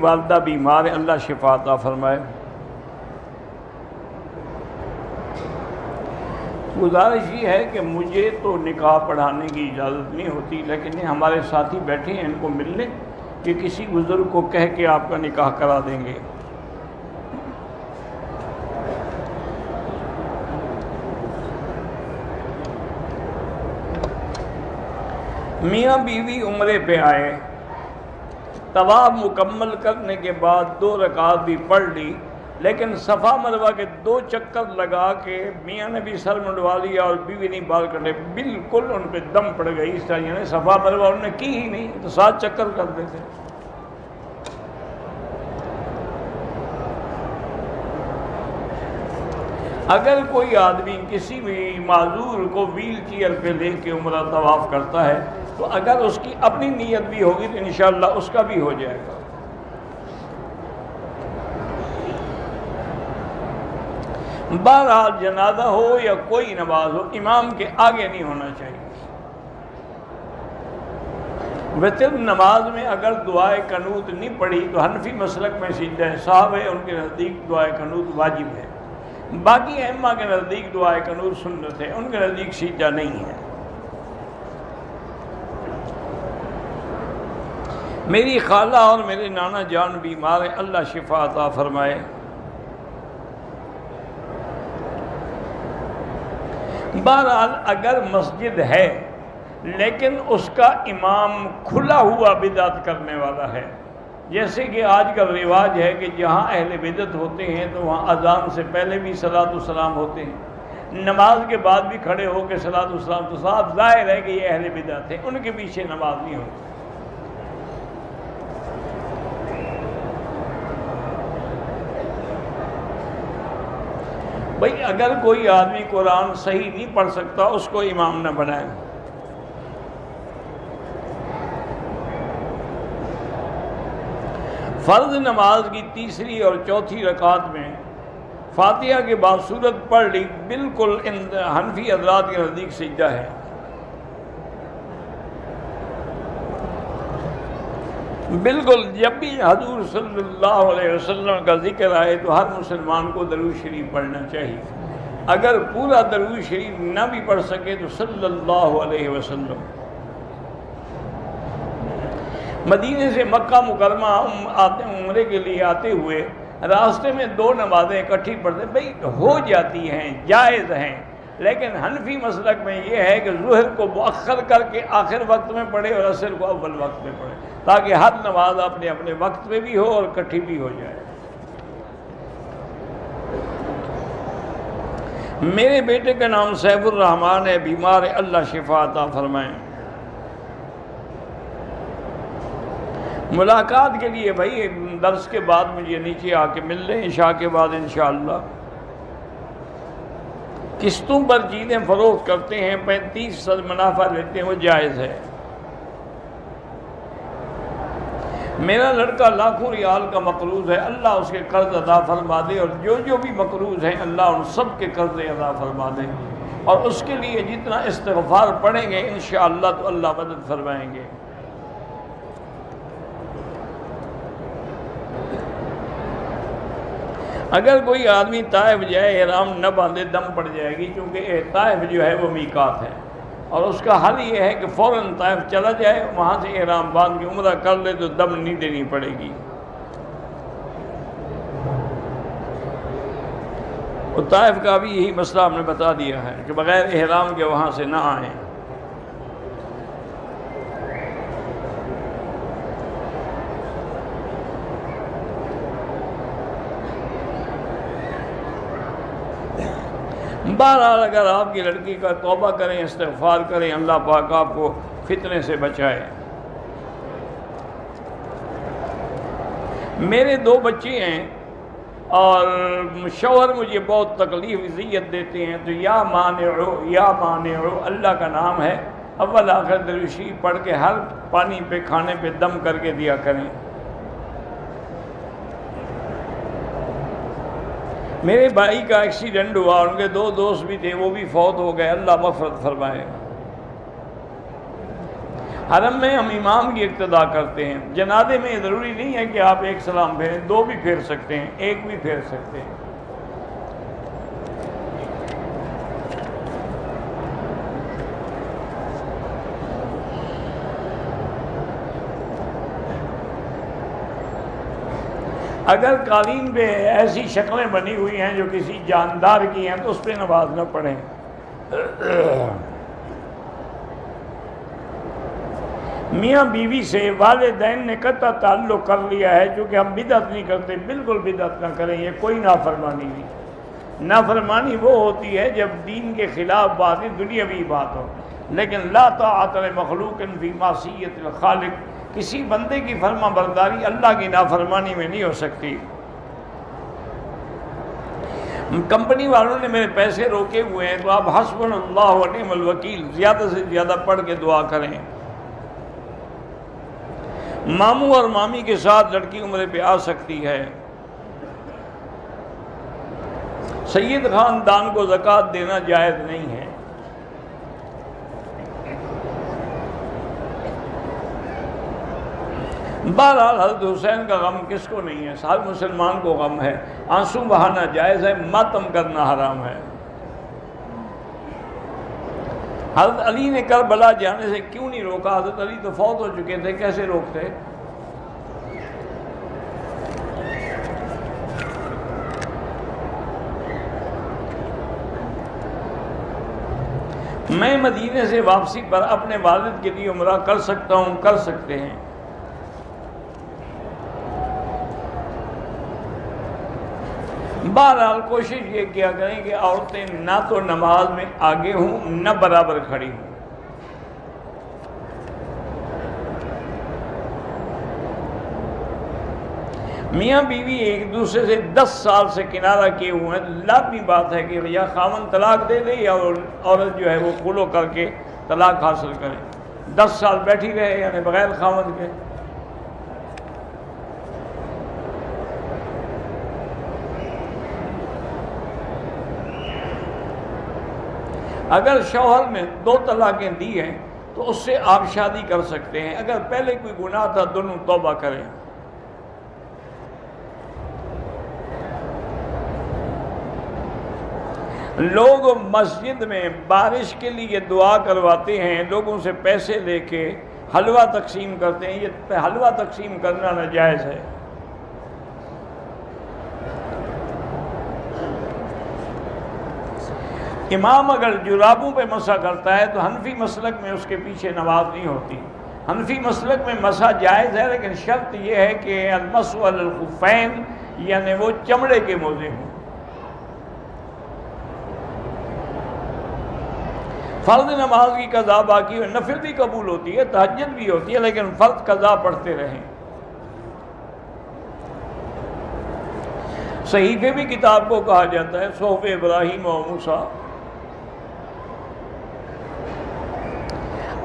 والدہ بیمار ہے، اللہ شفا عطا فرمائے۔ گزارش یہ ہے کہ مجھے تو نکاح پڑھانے کی اجازت نہیں ہوتی، لیکن یہ ہمارے ساتھی بیٹھے ہیں، ان کو مل لیں کہ کسی بزرگ کو کہہ کے آپ کا نکاح کرا دیں گے۔ میاں بیوی عمرے پہ آئے، طواف مکمل کرنے کے بعد 2 رکعت بھی پڑھ لی، لیکن صفا مروہ کے 2 چکر لگا کے میاں نے بھی سر منڈوا لیا اور بیوی نے بال کٹے، بالکل ان پہ دم پڑ گئی۔ اس طرح یعنی صفا مروہ انہوں نے کی ہی نہیں تو 7 چکر کر دیتے۔ اگر کوئی آدمی کسی بھی معذور کو ویل چیئر پہ لے کے عمرہ طواف کرتا ہے تو اگر اس کی اپنی نیت بھی ہوگی تو انشاءاللہ اس کا بھی ہو جائے گا۔ بہرحال جنازہ ہو یا کوئی نماز ہو، امام کے آگے نہیں ہونا چاہیے۔ وتر نماز میں اگر دعائے قنوت نہیں پڑھی تو حنفی مسلک میں سجدہ سہو ہے، ان کے نزدیک دعائے قنوت واجب ہے۔ باقی ائمہ کے نزدیک دعائے قنوت سنت ہے، ان کے نزدیک سجدہ نہیں ہے۔ میری خالہ اور میرے نانا جان بیمار ہیں، اللہ شفا عطا فرمائے۔ بہرحال اگر مسجد ہے لیکن اس کا امام کھلا ہوا بدعت کرنے والا ہے، جیسے کہ آج کل رواج ہے کہ جہاں اہل بدعت ہوتے ہیں تو وہاں اذان سے پہلے بھی صلاۃ والسلام ہوتے ہیں، نماز کے بعد بھی کھڑے ہو کے صلاۃ والسلام، تو صاف ظاہر ہے کہ یہ اہل بدعت ہے، ان کے پیچھے نماز نہیں ہوتی۔ بھئی اگر کوئی آدمی قرآن صحیح نہیں پڑھ سکتا اس کو امام نہ بنائیں۔ فرض نماز کی 3 اور 4 رکعت میں فاتحہ کے بعد سورت پڑھ لی، بالکل حنفی حضرات کے نزدیک سجدہ ہے۔ بالکل جب بھی حضور صلی اللہ علیہ وسلم کا ذکر آئے تو ہر مسلمان کو درود شریف پڑھنا چاہیے۔ اگر پورا درود شریف نہ بھی پڑھ سکے تو صلی اللہ علیہ وسلم۔ مدینے سے مکہ مکرمہ عمرے کے لیے آتے ہوئے راستے میں 2 نمازیں اکٹھی پڑھتے، بھئی ہو جاتی ہیں، جائز ہیں، لیکن حنفی مسلک میں یہ ہے کہ ظہر کو مؤخر کر کے آخر وقت میں پڑھے اور عصر کو اول وقت میں پڑھے، تاکہ ہر نماز اپنے اپنے وقت میں بھی ہو اور اکٹھی بھی ہو جائے۔ میرے بیٹے کا نام سیف الرحمان ہے، بیمار ہے، اللہ شفا عطا فرمائیں۔ ملاقات کے لیے بھائی درس کے بعد مجھے نیچے آ کے مل لیں، عشاء کے بعد انشاءاللہ۔ قسطوں پر چیزیں فروخت کرتے ہیں، 35% منافع لیتے ہیں، وہ جائز ہے۔ میرا لڑکا لاکھوں ریال کا مقروض ہے، اللہ اس کے قرض ادا فرما دے، اور جو بھی مقروض ہیں اللہ ان سب کے قرض ادا فرما دے، اور اس کے لیے جتنا استغفار پڑھیں گے انشاءاللہ تو اللہ مدد فرمائیں گے۔ اگر کوئی آدمی طائف جائے احرام نہ باندھے دم پڑ جائے گی، کیونکہ طائف جو ہے وہ میقات ہے، اور اس کا حل یہ ہے کہ فوراً طائف چلا جائے، وہاں سے احرام باندھ کے عمرہ کر لے تو دم نہیں دینی پڑے گی۔ اور طائف کا بھی یہی مسئلہ ہم نے بتا دیا ہے کہ بغیر احرام کے وہاں سے نہ آئیں۔ بہرحال اگر آپ کی لڑکی کا توبہ کریں، استغفار کریں، اللہ پاک آپ کو فتنے سے بچائے۔ میرے 2 بچے ہیں اور شوہر مجھے بہت تکلیف اذیت دیتے ہیں، تو یا مانعو اللہ کا نام ہے، اول آخر درود شریف پڑھ کے ہر پانی پہ کھانے پہ دم کر کے دیا کریں۔ میرے بھائی کا ایکسیڈنٹ ہوا، ان کے 2 دوست بھی تھے، وہ بھی فوت ہو گئے، اللہ مغفرت فرمائے۔ حرم میں ہم امام کی اقتداء کرتے ہیں. جنازے میں ضروری نہیں ہے کہ آپ ایک سلام پھیریں، 2 بھی پھیر سکتے ہیں، 1 بھی پھیر سکتے ہیں. اگر قالین پہ ایسی شکلیں بنی ہوئی ہیں جو کسی جاندار کی ہیں تو اس پہ نماز نہ پڑھیں. میاں بیوی سے والدین نے قطع تعلق کر لیا ہے، چونکہ ہم بدعت نہیں کرتے، بالکل بدعت نہ کریں، یہ کوئی نافرمانی نہیں. نافرمانی وہ ہوتی ہے جب دین کے خلاف بات دنیاوی بات ہو، لیکن لا طاعت لمخلوق فی معصیت الخالق، کسی بندے کی فرما برداری اللہ کی نافرمانی میں نہیں ہو سکتی. کمپنی والوں نے میرے پیسے روکے ہوئے ہیں تو آپ حسبنا اللہ و نعم الوکیل زیادہ سے زیادہ پڑھ کے دعا کریں. ماموں اور مامی کے ساتھ لڑکی عمرے پہ آ سکتی ہے. سید خاندان کو زکوٰۃ دینا جائز نہیں ہے. بہرحال حضرت حسین کا غم کس کو نہیں ہے؟ ہر مسلمان کو غم ہے. آنسو بہانا جائز ہے، ماتم کرنا حرام ہے. حضرت علی نے کربلا جانے سے کیوں نہیں روکا؟ حضرت علی تو فوت ہو چکے تھے، کیسے روکتے؟ میں مدینے سے واپسی پر اپنے والد کے لیے عمرہ کر سکتا ہوں؟ کر سکتے ہیں. بہرحال کوشش یہ کیا کریں کہ عورتیں نہ تو نماز میں آگے ہوں نہ برابر کھڑی ہوں. میاں بیوی ایک دوسرے سے 10 سال سے کنارہ کیے ہوئے ہیں، لازمی بات ہے کہ یا خاوند طلاق دے دے یا عورت جو ہے وہ خلو کر کے طلاق حاصل کرے. 10 سال بیٹھی رہے یعنی بغیر خاوند کے. اگر شوہر نے 2 طلاقیں دی ہیں تو اس سے آپ شادی کر سکتے ہیں. اگر پہلے کوئی گناہ تھا دونوں توبہ کریں. لوگ مسجد میں بارش کے لیے دعا کرواتے ہیں، لوگوں سے پیسے لے کے حلوہ تقسیم کرتے ہیں. یہ حلوہ تقسیم کرنا ناجائز ہے. امام اگر جرابوں پہ مسح کرتا ہے تو حنفی مسلک میں اس کے پیچھے نماز نہیں ہوتی. حنفی مسلک میں مسح جائز ہے، لیکن شرط یہ ہے کہ المسح علی الخفین یعنی وہ چمڑے کے موزے ہوں. فرض نماز کی قضا باقی ہے، نفل بھی قبول ہوتی ہے، تہجد بھی ہوتی ہے، لیکن فرض قضا پڑھتے رہیں. صحیفے بھی کتاب کو کہا جاتا ہے، صحف ابراہیم و موسیٰ.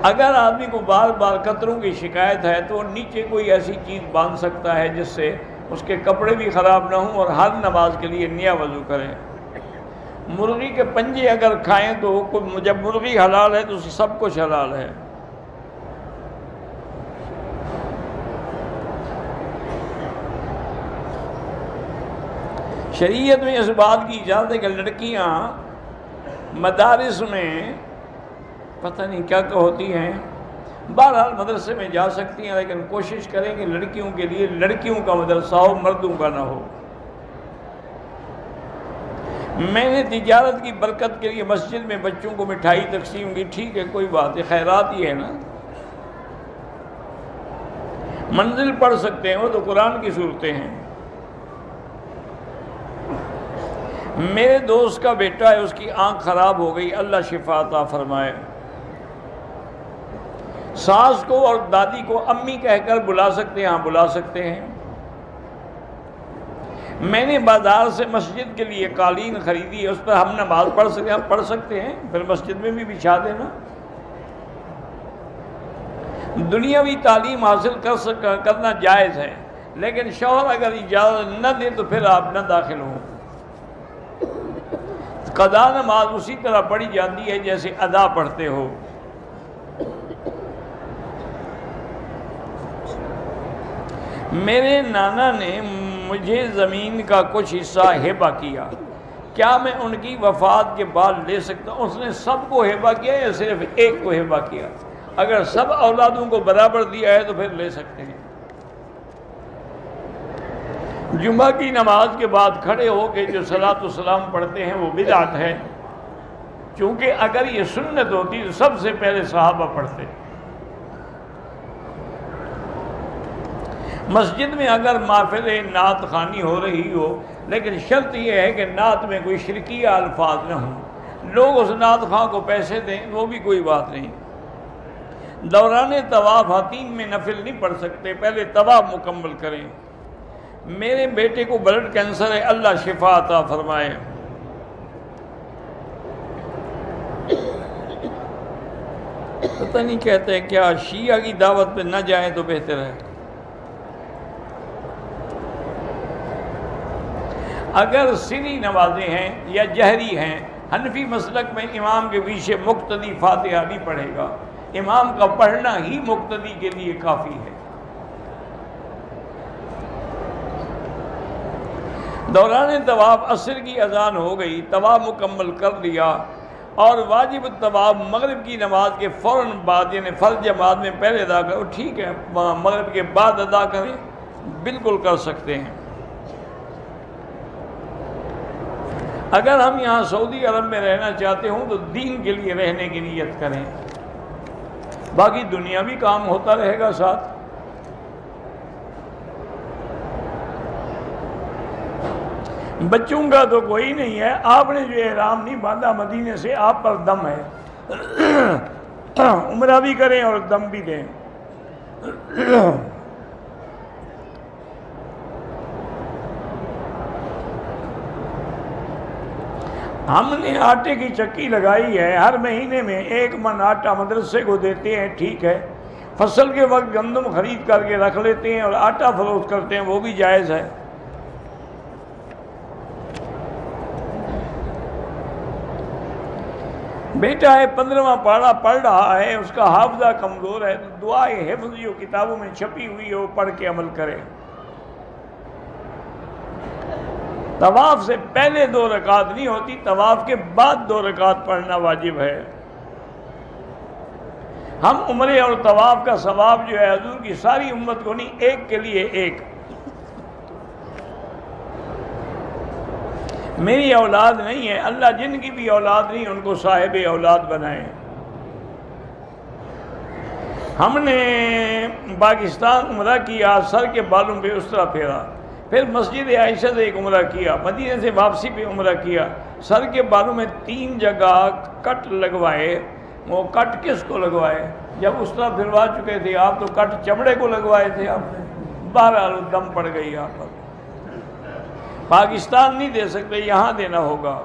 اگر آدمی کو بار بار قطروں کی شکایت ہے تو نیچے کوئی ایسی چیز باندھ سکتا ہے جس سے اس کے کپڑے بھی خراب نہ ہوں اور ہر نماز کے لیے نیا وضو کرے. مرغی کے پنجے اگر کھائیں تو جب مرغی حلال ہے تو سب کچھ حلال ہے. شریعت میں اس بات کی اجازت ہے کہ لڑکیاں مدارس میں پتہ نہیں کیا ہوتی ہیں، بہرحال مدرسے میں جا سکتی ہیں، لیکن کوشش کریں کہ لڑکیوں کے لیے لڑکیوں کا مدرسہ ہو، مردوں کا نہ ہو. میں نے تجارت کی برکت کے لیے مسجد میں بچوں کو مٹھائی تقسیم کی. ٹھیک ہے، کوئی بات ہے، خیرات ہی ہے نا. منزل پڑھ سکتے ہیں، وہ تو قرآن کی صورتیں ہیں. میرے دوست کا بیٹا ہے، اس کی آنکھ خراب ہو گئی، اللہ شفا عطا فرمائے. ساس کو اور دادی کو امی کہہ کر بلا سکتے ہیں؟ ہاں بلا سکتے ہیں. میں نے بازار سے مسجد کے لیے قالین خریدی ہے، اس پر ہم نماز پڑھ سکتے ہیں؟ ہم پڑھ سکتے ہیں، پھر مسجد میں بھی بچھا دینا. دنیاوی تعلیم حاصل کرنا جائز ہے، لیکن شوہر اگر اجازت نہ دے تو پھر آپ نہ داخل ہوں. قضا نماز اسی طرح پڑھی جاتی ہے جیسے ادا پڑھتے ہو. میرے نانا نے مجھے زمین کا کچھ حصہ ہبہ کیا، کیا میں ان کی وفات کے بعد لے سکتا ہوں؟ اس نے سب کو ہبہ کیا یا صرف ایک کو ہبہ کیا؟ اگر سب اولادوں کو برابر دیا ہے تو پھر لے سکتے ہیں۔ جمعہ کی نماز کے بعد کھڑے ہو کے جو صلاۃ والسلام پڑھتے ہیں وہ بدعت ہے، چونکہ اگر یہ سنت ہوتی تو سب سے پہلے صحابہ پڑھتے۔ مسجد میں اگر محفل نعت خوانی ہو رہی ہو، لیکن شرط یہ ہے کہ نعت میں کوئی شرکیہ الفاظ نہ ہوں، لوگ اس نعت خواں کو پیسے دیں وہ بھی کوئی بات نہیں۔ دوران طواف حتیم میں نفل نہیں پڑھ سکتے، پہلے طواف مکمل کریں۔ میرے بیٹے کو بلڈ کینسر ہے، اللہ شفا عطا فرمائے۔ پتہ نہیں کہتے کیا شیعہ کی دعوت پہ نہ جائیں تو بہتر ہے۔ اگر سری نمازیں ہیں یا جہری ہیں، حنفی مسلک میں امام کے پیچھے مقتدی فاتحہ بھی پڑھے گا، امام کا پڑھنا ہی مقتدی کے لیے کافی ہے۔ دوران طواف عصر کی اذان ہو گئی، طواف مکمل کر لیا اور واجب الطواف مغرب کی نماز کے فوراً بعد یعنی فرض جماعت میں پہلے ادا کرو، ٹھیک ہے، مغرب کے بعد ادا کریں، بالکل کر سکتے ہیں۔ اگر ہم یہاں سعودی عرب میں رہنا چاہتے ہوں تو دین کے لیے رہنے کی نیت کریں، باقی دنیاوی کام ہوتا رہے گا ساتھ۔ بچوں کا تو کوئی نہیں ہے، آپ نے جو احرام نہیں باندھا مدینے سے، آپ پر دم ہے، عمرہ بھی کریں اور دم بھی دیں۔ ہم نے آٹے کی چکی لگائی ہے، ہر مہینے میں 1 من آٹا مدرسے کو دیتے ہیں، ٹھیک ہے، فصل کے وقت گندم خرید کر کے رکھ لیتے ہیں اور آٹا فروخت کرتے ہیں، وہ بھی جائز ہے۔ بیٹا ہے 15واں پارہ پڑھ رہا ہے، اس کا حافظہ کمزور ہے، تو دعائے حفظ جو کتابوں میں چھپی ہوئی ہے وہ پڑھ کے عمل کرے۔ طواف سے پہلے 2 رکعت نہیں ہوتی، طواف کے بعد 2 رکعت پڑھنا واجب ہے۔ ہم عمرے اور طواف کا ثواب جو ہے حضور کی ساری امت کو نہیں، ایک کے لیے ایک۔ میری اولاد نہیں ہے، اللہ جن کی بھی اولاد نہیں ان کو صاحب اولاد بنائے۔ ہم نے پاکستان عمرہ کیا، سر کے بالوں پہ اس طرح پھیرا، پھر مسجد عائشہ سے ایک عمرہ کیا، مدینے سے واپسی پہ عمرہ کیا، سر کے بالوں میں 3 جگہ کٹ لگوائے۔ وہ کٹ کس کو لگوائے؟ جب اس طرح پھروا چکے تھے آپ تو کٹ چمڑے کو لگوائے تھے آپ نے، بہرحال دم پڑ گئی آپ پر۔ پاکستان نہیں دے سکتے، یہاں دینا ہوگا۔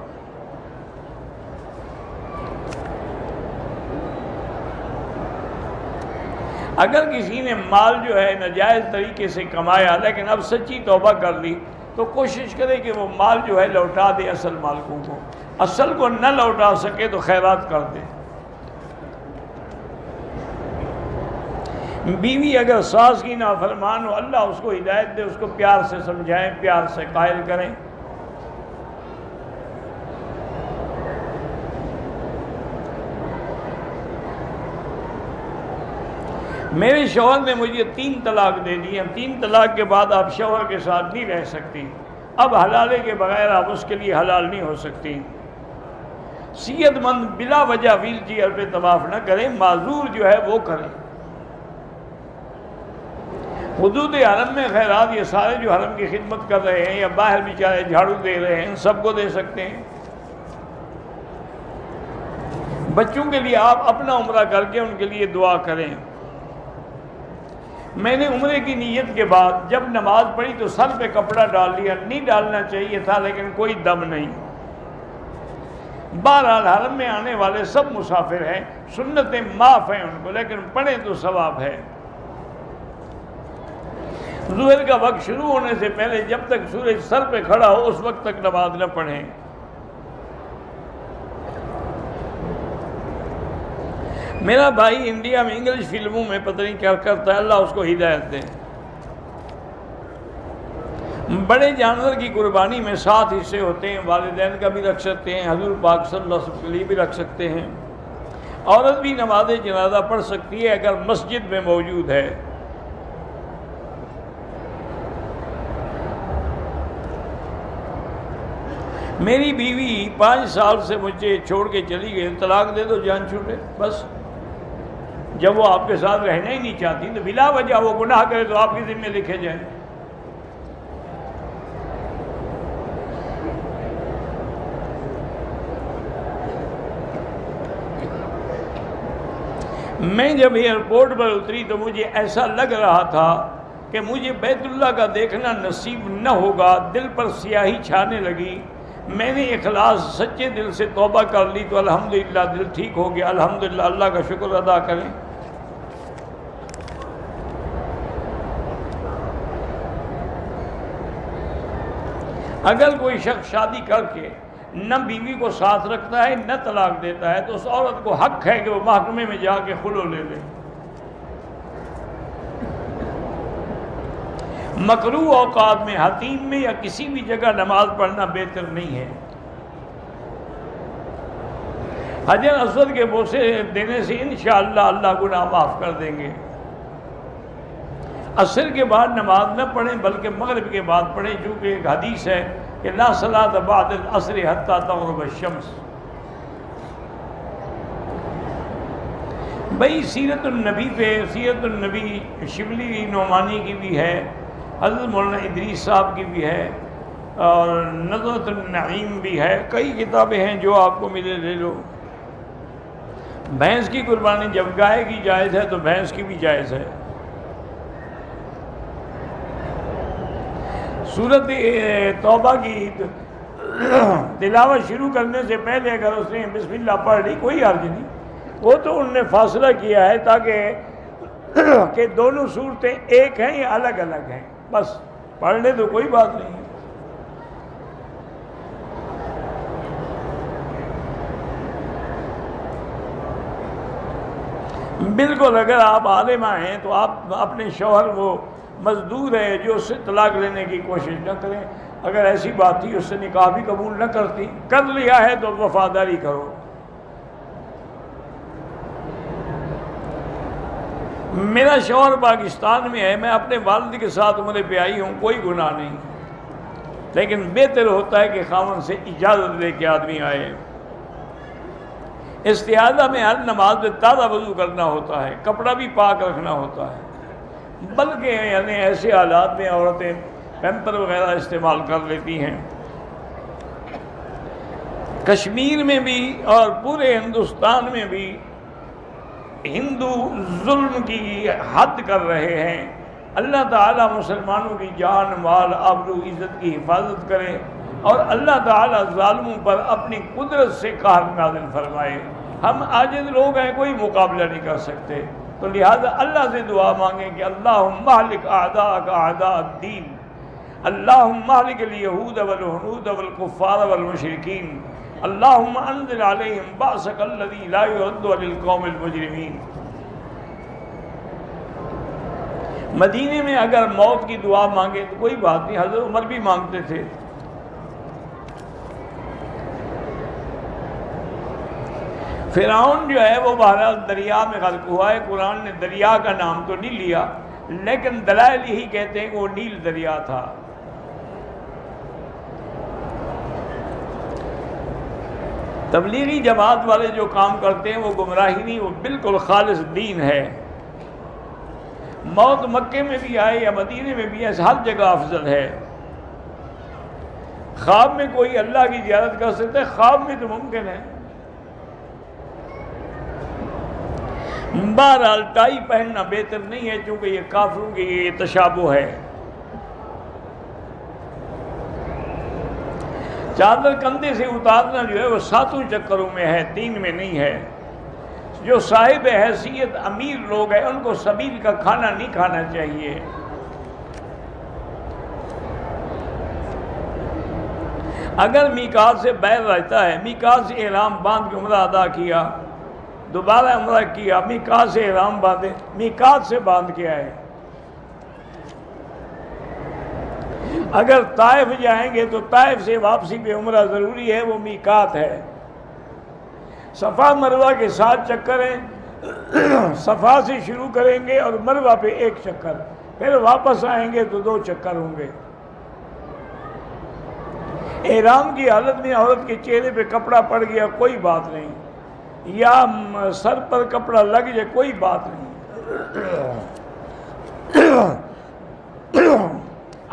اگر کسی نے مال جو ہے ناجائز طریقے سے کمایا لیکن اب سچی توبہ کر لی تو کوشش کرے کہ وہ مال جو ہے لوٹا دے اصل مالکوں کو، اصل کو نہ لوٹا سکے تو خیرات کر دے۔ بیوی اگر ساس کی نافرمان ہو، اللہ اس کو ہدایت دے، اس کو پیار سے سمجھائیں، پیار سے قائل کریں۔ میرے شوہر نے مجھے 3 طلاق دے دی ہیں، 3 طلاق کے بعد آپ شوہر کے ساتھ نہیں رہ سکتی، اب حلالے کے بغیر آپ اس کے لیے حلال نہیں ہو سکتی۔ صحت مند بلا وجہ ویل چیئر پہ طواف نہ کریں، معذور جو ہے وہ کریں۔ حدود حرم میں خیرات یہ سارے جو حرم کی خدمت کر رہے ہیں یا باہر بیچارے جھاڑو دے رہے ہیں، سب کو دے سکتے ہیں۔ بچوں کے لیے آپ اپنا عمرہ کر کے ان کے لیے دعا کریں۔ میں نے عمرے کی نیت کے بعد جب نماز پڑھی تو سر پہ کپڑا ڈال لیا، نہیں ڈالنا چاہیے تھا لیکن کوئی دم نہیں۔ بہرحال حرم میں آنے والے سب مسافر ہیں، سنتیں معاف ہیں ان کو، لیکن پڑھیں تو ثواب ہے۔ ظہر کا وقت شروع ہونے سے پہلے جب تک سورج سر پہ کھڑا ہو اس وقت تک نماز نہ پڑھیں۔ میرا بھائی انڈیا میں انگلش فلموں میں پتہ نہیں کیا کرتا ہے، اللہ اس کو ہدایت دے۔ بڑے جانور کی قربانی میں 7 حصے ہوتے ہیں، والدین کا بھی رکھ سکتے ہیں، حضور پاک صلی اللہ علیہ وسلم کے لیے بھی رکھ سکتے ہیں۔ عورت بھی نماز جنازہ پڑھ سکتی ہے اگر مسجد میں موجود ہے۔ میری بیوی 5 سال سے مجھے چھوڑ کے چلی گئی، طلاق دے دو، جان چھوٹے، بس۔ جب وہ آپ کے ساتھ رہنا ہی نہیں چاہتی تو بلا وجہ وہ گناہ کرے تو آپ کے ذمہ لکھے جائیں۔ میں جب ایئرپورٹ پر اتری تو مجھے ایسا لگ رہا تھا کہ مجھے بیت اللہ کا دیکھنا نصیب نہ ہوگا، دل پر سیاہی چھانے لگی۔ میں نے اخلاص سچے دل سے توبہ کر لی تو الحمدللہ دل ٹھیک ہو گیا، الحمدللہ، اللہ کا شکر ادا کریں۔ اگر کوئی شخص شادی کر کے نہ بیوی کو ساتھ رکھتا ہے نہ طلاق دیتا ہے تو اس عورت کو حق ہے کہ وہ محکمے میں جا کے خلو لے لے۔ مکروہ اوقات میں حتیم میں یا کسی بھی جگہ نماز پڑھنا بہتر نہیں ہے۔ حجر اسود کے بوسے دینے سے انشاءاللہ اللہ گناہ معاف کر دیں گے۔ عصر کے بعد نماز نہ پڑھیں بلکہ مغرب کے بعد پڑھیں، چونکہ ایک حدیث ہے کہ لا صلاۃ بعد العصر حتی تغرب الشمس۔ بھئی سیرت النبی پہ، سیرت النبی شبلی نعمانی کی بھی ہے، حضرت مولانا ادریس صاحب کی بھی ہے، اور نظرۃ النعیم بھی ہے، کئی کتابیں ہیں، جو آپ کو ملے لے لو۔ بھینس کی قربانی جب گائے کی جائز ہے تو بھینس کی بھی جائز ہے۔ سورت توبہ کی تلاوت شروع کرنے سے پہلے اگر اس نے بسم اللہ پڑھ لی کوئی حرج نہیں، وہ تو انہوں نے فاصلہ کیا ہے تاکہ کہ دونوں صورتیں ایک ہیں یا الگ الگ ہیں، بس پڑھ لے تو کوئی بات نہیں ہے۔ بالکل اگر آپ عالمہ ہیں تو آپ اپنے شوہر وہ مزدور ہے جو اس سے طلاق لینے کی کوشش نہ کریں۔ اگر ایسی بات تھی اس سے نکاح بھی قبول نہ کرتی، کر لیا ہے تو وفاداری کرو۔ میرا شوہر پاکستان میں ہے، میں اپنے والد کے ساتھ عمرے پہ آئی ہوں، کوئی گناہ نہیں، لیکن بہتر ہوتا ہے کہ خاوند سے اجازت لے کے آدمی آئے۔ استعاذہ میں ہر نماز میں تازہ وضو کرنا ہوتا ہے، کپڑا بھی پاک رکھنا ہوتا ہے، بلکہ یعنی ایسے حالات میں عورتیں پیمپر وغیرہ استعمال کر لیتی ہیں۔ کشمیر میں بھی اور پورے ہندوستان میں بھی ہندو ظلم کی حد کر رہے ہیں۔ اللہ تعالیٰ مسلمانوں کی جان، مال، آبرو، عزت کی حفاظت کرے اور اللہ تعالیٰ ظالموں پر اپنی قدرت سے قہر نازل فرمائے۔ ہم عاجز لوگ ہیں، کوئی مقابلہ نہیں کر سکتے، تو لہذا اللہ سے دعا مانگیں کہ اللہم اہلک اعداءک اعداء الدین، اللہم اہلک الیہود والہنود والکفار والمشرکین، اللہم انزل علیہم بأسک الذی لا یرد علی القوم المجرمین۔ مدینے میں اگر موت کی دعا مانگے تو کوئی بات نہیں، حضرت عمر بھی مانگتے تھے۔ فرعون جو ہے وہ بہرحال دریا میں غرق ہوا ہے، قرآن نے دریا کا نام تو نہیں لیا، لیکن دلائل یہی کہتے ہیں کہ وہ نیل دریا تھا۔ تبلیغی جماعت والے جو کام کرتے ہیں وہ گمراہی نہیں، وہ بالکل خالص دین ہے۔ موت مکے میں بھی آئے یا مدینے میں بھی آئے، ہر جگہ افضل ہے۔ خواب میں کوئی اللہ کی زیارت کر سکتا ہے، خواب میں تو ممکن ہے۔ بہرحال ٹائی پہننا بہتر نہیں ہے، چونکہ یہ کافروں کی یہ تشابہ ہے۔ چادر کندھے سے اتارنا جو ہے وہ 7 چکروں میں ہے، 3 میں نہیں ہے۔ جو صاحب حیثیت امیر لوگ ہیں ان کو سبیل کا کھانا نہیں کھانا چاہیے۔ اگر میقات سے باہر رہتا ہے، میقات سے احرام باندھ کے عمرہ ادا کیا، دوبارہ عمرہ کیا، میقات سے احرام باندھے، میقات سے باندھ کے آئے، اگر طائف جائیں گے تو طائف سے واپسی پہ عمرہ ضروری ہے، وہ میقات ہے۔ صفا مروہ کے 7 چکر ہیں، صفا سے شروع کریں گے اور مروہ پہ 1 چکر، پھر واپس آئیں گے تو 2 چکر ہوں گے۔ احرام کی حالت میں عورت کے چہرے پہ کپڑا پڑ گیا کوئی بات نہیں، یا سر پر کپڑا لگ جائے کوئی بات نہیں۔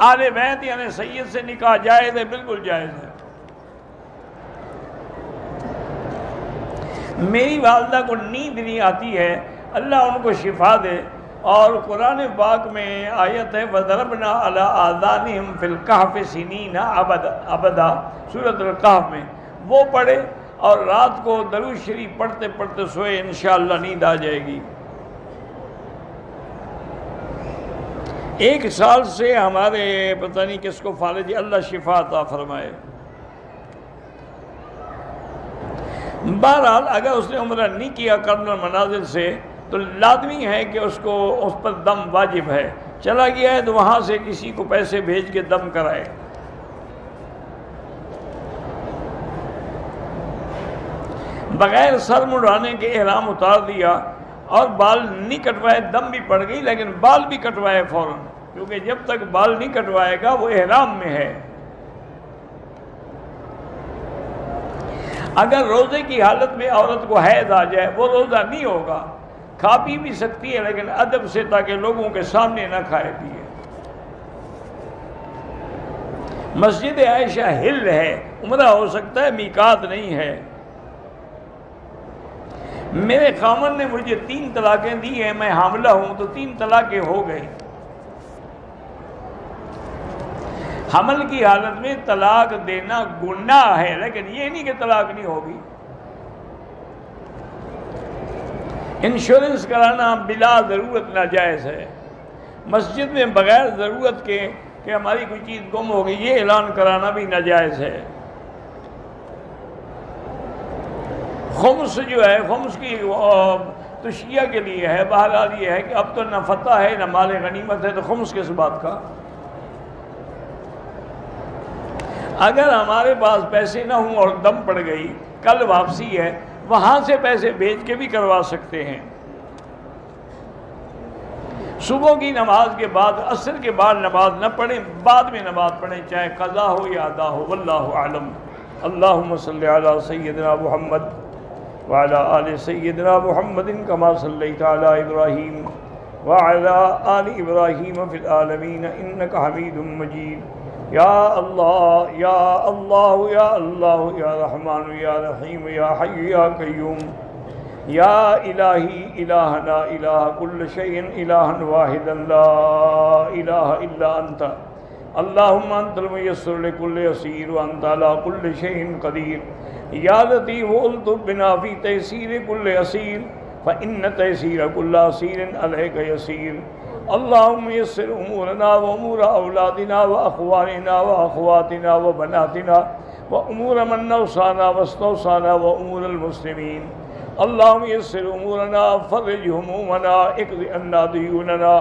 آل بیت یعنی سید سے نکاح جائز ہے، بالکل جائز ہے۔ میری والدہ کو نیند نہیں آتی ہے، اللہ ان کو شفا دے، اور قرآن پاک میں آیت ہے وَضَرَبْنَا عَلَىٰ آذَانِهِمْ فِي الْكَهْفِ سِنِينَ عَبَدًا، سورۃ الکہف میں وہ پڑھے اور رات کو درود شریف پڑھتے پڑھتے سوئے، انشاءاللہ نیند آ جائے گی۔ 1 سال سے ہمارے پتہ نہیں کس کو فالج، اللہ شفا عطا فرمائے۔ بہرحال اگر اس نے عمرہ نہیں کیا قبل المنازل سے تو لازمی ہے کہ اس پر دم واجب ہے، چلا گیا ہے تو وہاں سے کسی کو پیسے بھیج کے دم کرائے۔ بغیر سر مڑانے کے احرام اتار دیا اور بال نہیں کٹوائے، دم بھی پڑ گئی لیکن بال بھی کٹوائے فوراً، کیونکہ جب تک بال نہیں کٹوائے گا وہ احرام میں ہے۔ اگر روزے کی حالت میں عورت کو حیض آ جائے وہ روزہ نہیں ہوگا، کھا پی بھی سکتی ہے لیکن ادب سے، تاکہ لوگوں کے سامنے نہ کھائے پیے۔ مسجد عائشہ ہل ہے، عمرہ ہو سکتا ہے، میقات نہیں ہے۔ میرے خامن نے مجھے 3 طلاقیں دی ہیں، میں حاملہ ہوں تو 3 طلاقیں ہو گئی۔ حمل کی حالت میں طلاق دینا گناہ ہے، لیکن یہ نہیں کہ طلاق نہیں ہوگی۔ انشورنس کرانا بلا ضرورت ناجائز ہے۔ مسجد میں بغیر ضرورت کے کہ ہماری کوئی چیز گم ہو گئی یہ اعلان کرانا بھی ناجائز ہے۔ خمس جو ہے، خمس کی تو شیعہ کے لیے ہے، بہرحال یہ ہے کہ اب تو نہ فتح ہے نہ مال غنیمت ہے، تو خمس کس بات کا؟ اگر ہمارے پاس پیسے نہ ہوں اور دم پڑ گئی، کل واپسی ہے، وہاں سے پیسے بھیج کے بھی کروا سکتے ہیں۔ صبح کی نماز کے بعد، عصر کے بعد نماز نہ پڑھیں، بعد میں نماز پڑھیں، چاہے قضا ہو یا ادا ہو، واللہ اعلم۔ اللہم صلی علی سیدنا محمد وعلی آل سیدنا محمد کما صلیت علی ابراہیم وعلی آل ابراہیم فی العالمین انک حمید مجید۔ یا اللہ یا اللہ یا اللہ یا رحمان یا رحیم یا حی یا قیوم یا الہی الہنا الہ کل شیء الہا واحدا لا الہ الا انت اللہم انت المیسر لکل عسیر وانت علی کل شیء قدیر یا لطیف الطف بنا فی تیسیر کل عسیر فإن تیسیر کل عسیر علیک یسیر۔ اللہم یسر امورنا و امور اولادنا و اخواننا و اخواتنا و بناتنا و امور من نوصانا و استوصانا و امور المسلمین۔ اللہم یسر امورنا فرج همومنا اقض عنا دیوننا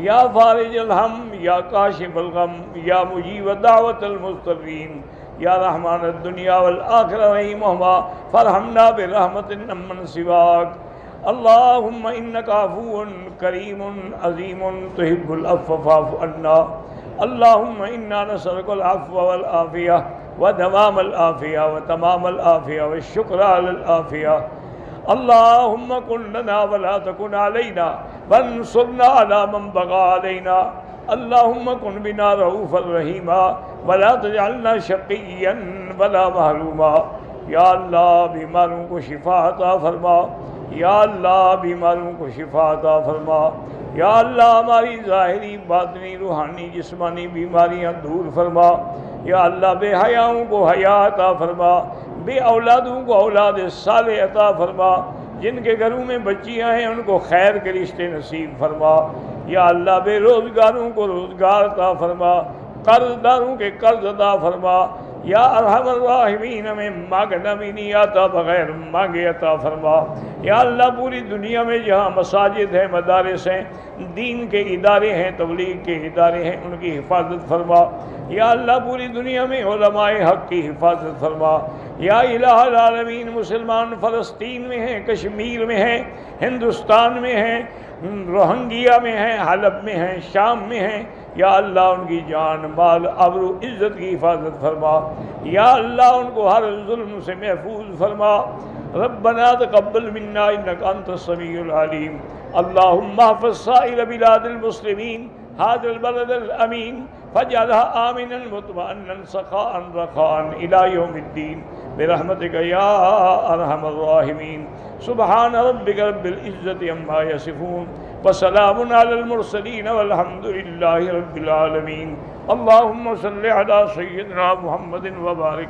یا فارج الہم یا کاشف الغم یا مجیب دعوت المضطرین یا رحمان الدنیا والآخرہ رحمہما فرحمنا برحمت من سواک۔ اللہم انک عفو کریم عظیم تحب العفو فاعف عنا۔ اللہم انا نسألک العفو والعافیہ ودوام العافیہ وتمام العافیہ والشکر علی العافیہ۔ اللہم کن لنا ولا تکن علینا وانصرنا علی من بغى علینا۔ اللہم کن بنا رؤوفا رحیما ولا تجعلنا شقیا ولا محروما۔ یا اللہ بیماروں کو شفا عطا فرما، یا اللہ بیماروں کو شفا عطا فرما، یا اللہ ہماری ظاہری باطنی روحانی جسمانی بیماریاں دور فرما، یا اللہ بے حیاؤں کو حیا عطا فرما، بے اولادوں کو اولاد صالح عطا فرما، جن کے گھروں میں بچیاں ہیں ان کو خیر کے رشتے نصیب فرما، یا اللہ بے روزگاروں کو روزگار عطا فرما، قرض داروں کے قرض عطا فرما، یا ارحم الراحمین میں مانگنا بھی نہیں آتا بغیر مانگے عطا فرما۔ یا اللہ پوری دنیا میں جہاں مساجد ہیں، مدارس ہیں، دین کے ادارے ہیں، تبلیغ کے ادارے ہیں، ان کی حفاظت فرما۔ یا اللہ پوری دنیا میں علماء حق کی حفاظت فرما۔ یا الہ العالمین مسلمان فلسطین میں ہیں، کشمیر میں ہیں، ہندوستان میں ہیں، روہنگیا میں ہیں، حلب میں ہیں، شام میں ہیں، یا اللہ ان کی جان مال آبرو عزت کی حفاظت فرما۔ یا اللہ ان کو ہر ظلم سے محفوظ فرما۔ ربنا تقبل منا انك انت السميع العليم۔ اللهم احفظ سائر بلاد المسلمين هذا البلد الامين فاجعلها آمنا مطمئنا سخاء رخاء الى يوم الدين برحمتك يا ارحم الراحمين۔ سبحان ربك رب العزة عما يصفون وسلام على المرسلين والحمد لله رب العالمين۔ اللهم صل على سيدنا محمد وبارك